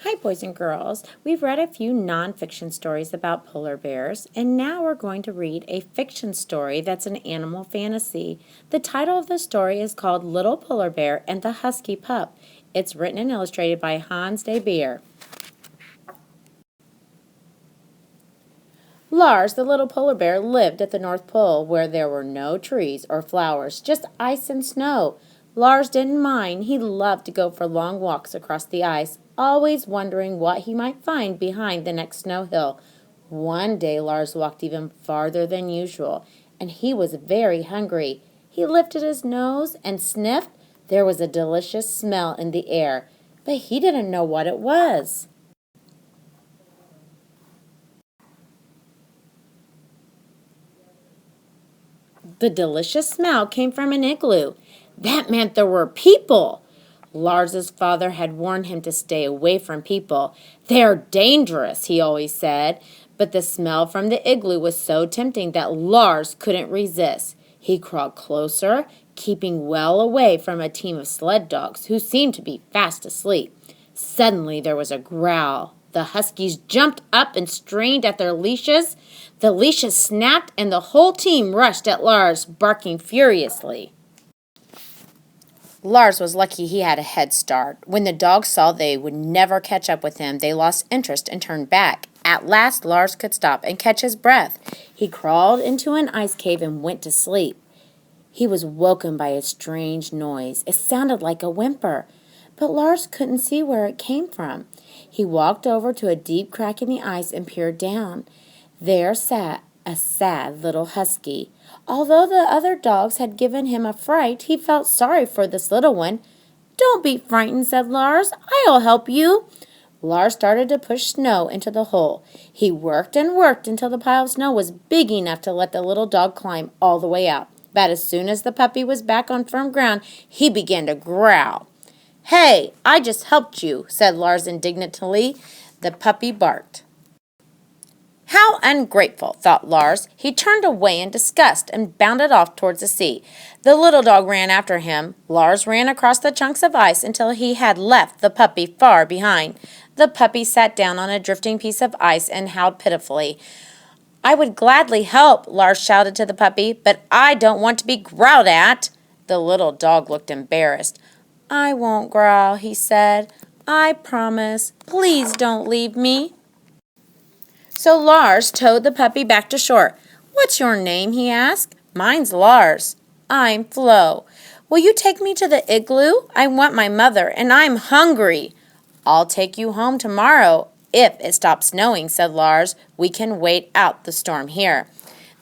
Hi, boys and girls. We've read a few nonfiction stories about polar bears, and now we're going to read a fiction story that's an animal fantasy. The title of the story is called Little Polar Bear and the Husky Pup. It's written and illustrated by Hans de Beer. Lars, the little polar bear, lived at the North Pole where there were no trees or flowers, just ice and snow. Lars didn't mind. He loved to go for long walks across the ice, always wondering what he might find behind the next snow hill. One day Lars walked even farther than usual, and he was very hungry. He lifted his nose and sniffed. There was a delicious smell in the air, but he didn't know what it was. The delicious smell came from an igloo. That meant there were people. Lars's father had warned him to stay away from people. They're dangerous, he always said. But the smell from the igloo was so tempting that Lars couldn't resist. He crawled closer, keeping well away from a team of sled dogs who seemed to be fast asleep. Suddenly there was a growl. The huskies jumped up and strained at their leashes. The leashes snapped and the whole team rushed at Lars, barking furiously. Lars was lucky he had a head start. When the dogs saw they would never catch up with him, they lost interest and turned back. At last, Lars could stop and catch his breath. He crawled into an ice cave and went to sleep. He was woken by a strange noise. It sounded like a whimper, but Lars couldn't see where it came from. He walked over to a deep crack in the ice and peered down. There sat a sad little husky. Although the other dogs had given him a fright, he felt sorry for this little one. "Don't be frightened," said Lars. "I'll help you." Lars started to push snow into the hole. He worked and worked until the pile of snow was big enough to let the little dog climb all the way out. But as soon as the puppy was back on firm ground, he began to growl. "Hey, I just helped you," said Lars indignantly. The puppy barked. "How ungrateful," thought Lars. He turned away in disgust and bounded off towards the sea. The little dog ran after him. Lars ran across the chunks of ice until he had left the puppy far behind. The puppy sat down on a drifting piece of ice and howled pitifully. "I would gladly help," Lars shouted to the puppy, "but I don't want to be growled at." The little dog looked embarrassed. "I won't growl," he said. "I promise. Please don't leave me." So Lars towed the puppy back to shore. "What's your name?" he asked. "Mine's Lars." "I'm Flo. Will you take me to the igloo? I want my mother, and I'm hungry." "I'll take you home tomorrow, if it stops snowing," said Lars. "We can wait out the storm here."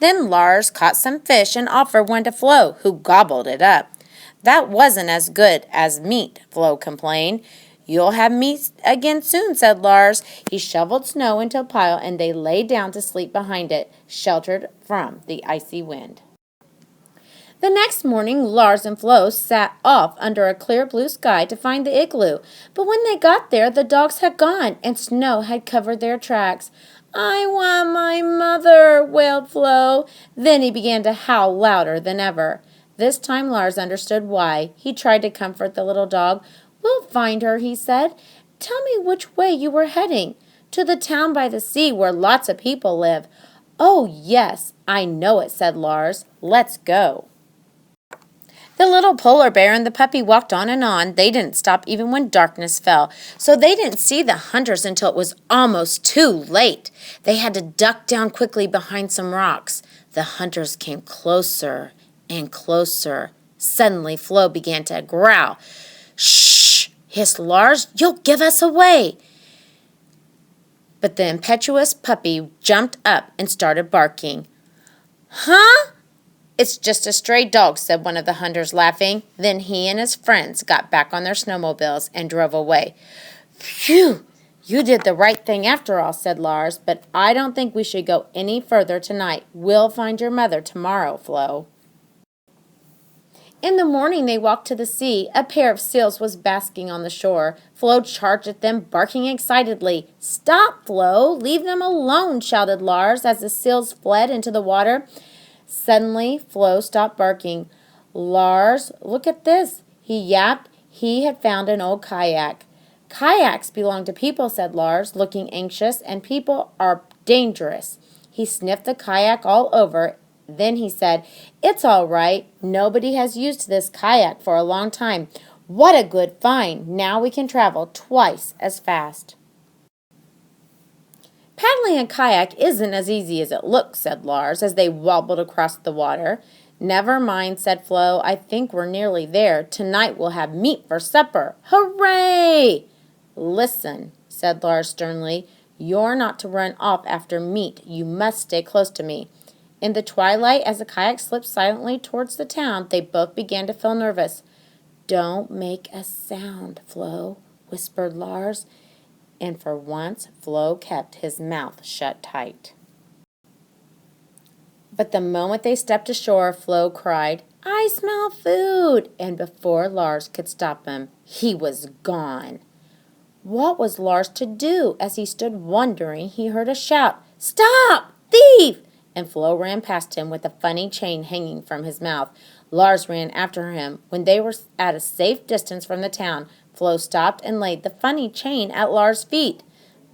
Then Lars caught some fish and offered one to Flo, who gobbled it up. "That wasn't as good as meat," Flo complained. "You'll have meat again soon," said Lars. He shoveled snow into a pile, and they lay down to sleep behind it, sheltered from the icy wind. The next morning, Lars and Flo set off under a clear blue sky to find the igloo. But when they got there, the dogs had gone, and snow had covered their tracks. "I want my mother," wailed Flo. Then he began to howl louder than ever. This time Lars understood why. He tried to comfort the little dog. "We'll find her," he said. "Tell me which way you were heading." "To the town by the sea where lots of people live." "Oh, yes, I know it," said Lars. "Let's go." The little polar bear and the puppy walked on and on. They didn't stop even when darkness fell, so they didn't see the hunters until it was almost too late. They had to duck down quickly behind some rocks. The hunters came closer and closer. Suddenly, Flo began to growl. "Shh!" hissed Lars. "You'll give us away." But the impetuous puppy jumped up and started barking. "Huh?" "It's just a stray dog," said one of the hunters, laughing. Then he and his friends got back on their snowmobiles and drove away. "Phew! You did the right thing after all," said Lars, "but I don't think we should go any further tonight. We'll find your mother tomorrow, Flo." In the morning they walked to the sea. A pair of seals was basking on the shore. Flo charged at them, barking excitedly. "Stop, Flo! Leave them alone!" shouted Lars as the seals fled into the water. Suddenly, Flo stopped barking. "Lars, look at this," he yapped. He had found an old kayak. Kayaks belong to people, said Lars, looking anxious, and people are dangerous. He sniffed the kayak all over. Then he said, It's all right. Nobody has used this kayak for a long time. What a good find. Now we can travel twice as fast. Paddling a kayak isn't as easy as it looks, said Lars, as they wobbled across the water. Never mind, said Flo. I think we're nearly there. Tonight we'll have meat for supper. Hooray! Listen, said Lars sternly. You're not to run off after meat. You must stay close to me. In the twilight, as the kayak slipped silently towards the town, they both began to feel nervous. Don't make a sound, Flo, whispered Lars. And for once, Flo kept his mouth shut tight. But the moment they stepped ashore, Flo cried, I smell food! And before Lars could stop him, he was gone. What was Lars to do? As he stood wondering, he heard a shout, Stop! Thief! And Flo ran past him with a funny chain hanging from his mouth. Lars ran after him. When they were at a safe distance from the town, Flo stopped and laid the funny chain at Lars' feet.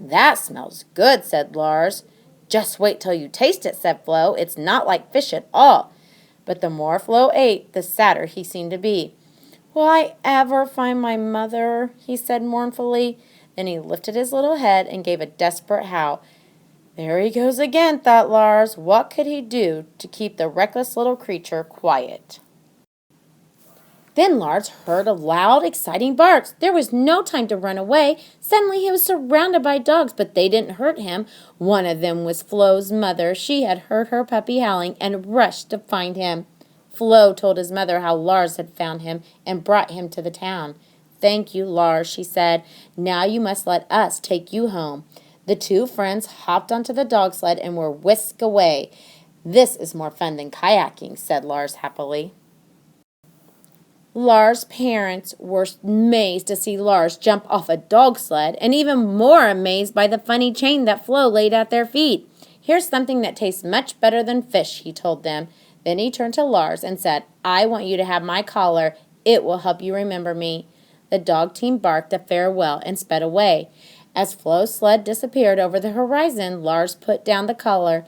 That smells good, said Lars. Just wait till you taste it, said Flo. It's not like fish at all. But the more Flo ate, the sadder he seemed to be. Will I ever find my mother? He said mournfully. Then he lifted his little head and gave a desperate howl. There he goes again, thought Lars. What could he do to keep the reckless little creature quiet? Then Lars heard a loud, exciting barks. There was no time to run away. Suddenly he was surrounded by dogs, but they didn't hurt him. One of them was Flo's mother. She had heard her puppy howling and rushed to find him. Flo told his mother how Lars had found him and brought him to the town. Thank you, Lars, she said. Now you must let us take you home. The two friends hopped onto the dog sled and were whisked away. This is more fun than kayaking, said Lars happily. Lars' parents were amazed to see Lars jump off a dog sled and even more amazed by the funny chain that Flo laid at their feet. Here's something that tastes much better than fish, he told them. Then he turned to Lars and said, I want you to have my collar. It will help you remember me. The dog team barked a farewell and sped away. As Flo's sled disappeared over the horizon, Lars put down the collar,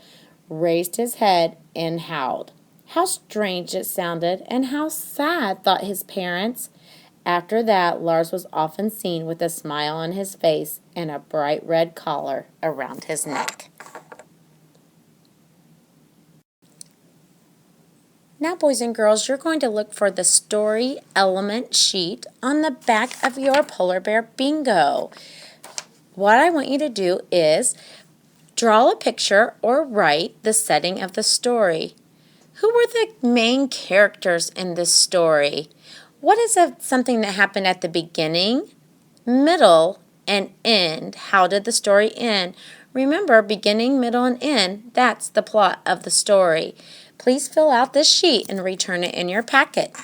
raised his head, and howled. How strange it sounded, and how sad, thought his parents. After that, Lars was often seen with a smile on his face and a bright red collar around his neck. Now, boys and girls, you're going to look for the story element sheet on the back of your Polar Bear Bingo. What I want you to do is draw a picture or write the setting of the story. Who were the main characters in this story? What is something that happened at the beginning, middle, and end? How did the story end? Remember, beginning, middle, and end, that's the plot of the story. Please fill out this sheet and return it in your packet.